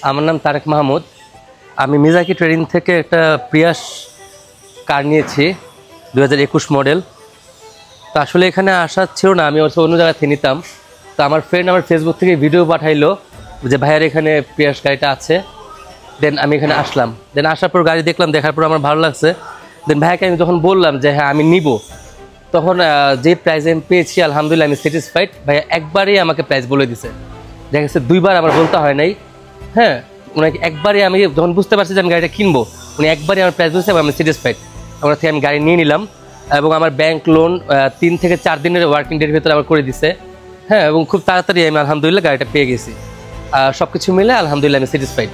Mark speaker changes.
Speaker 1: আমার নাম তারেক মাহমুদ। আমি মিজাকি ট্রেডিং থেকে একটা প্রিয়াস কার নিয়েছি 2021 মডেল। তো আসলে এখানে আসা ছিল না, আমি অন্য জায়গা থেকে নিতাম। তো আমার ফ্রেন্ড আমার ফেসবুক থেকে ভিডিও পাঠাইলো যে ভাইয়ার এখানে প্রিয়াস গাড়িটা আছে। দেন আমি এখানে আসলাম, দেন আসার পর গাড়ি দেখলাম, দেখার পর আমার ভালো লাগছে। দেন ভাইয়াকে আমি যখন বললাম যে হ্যাঁ আমি নিব, তখন যে প্রাইস আমি পেয়েছি আলহামদুলিল্লাহ আমি স্যাটিসফাইড। ভাইয়া একবারেই আমাকে প্রাইস বলে দিছে, দেখা গেছে দুইবার আমার বলতে হয় নাই। হ্যাঁ, উনাকে একবারে আমি যখন বুঝতে পারছি যে আমি গাড়িটা কিনবো, উনি একবারে আমার প্রাইস বুঝতে আমি স্যাটিসফাইড। ওনার থেকে আমি গাড়ি নিয়ে নিলাম এবং আমার ব্যাংক লোন 3 থেকে 4 দিনের ওয়ার্কিং ডের ভিতরে আমার করে দিছে। হ্যাঁ, এবং খুব তাড়াতাড়ি আমি আলহামদুলিল্লাহ গাড়িটা পেয়ে গেছি। সব কিছু মিলে আলহামদুলিল্লাহ আমি স্যাটিসফাইড।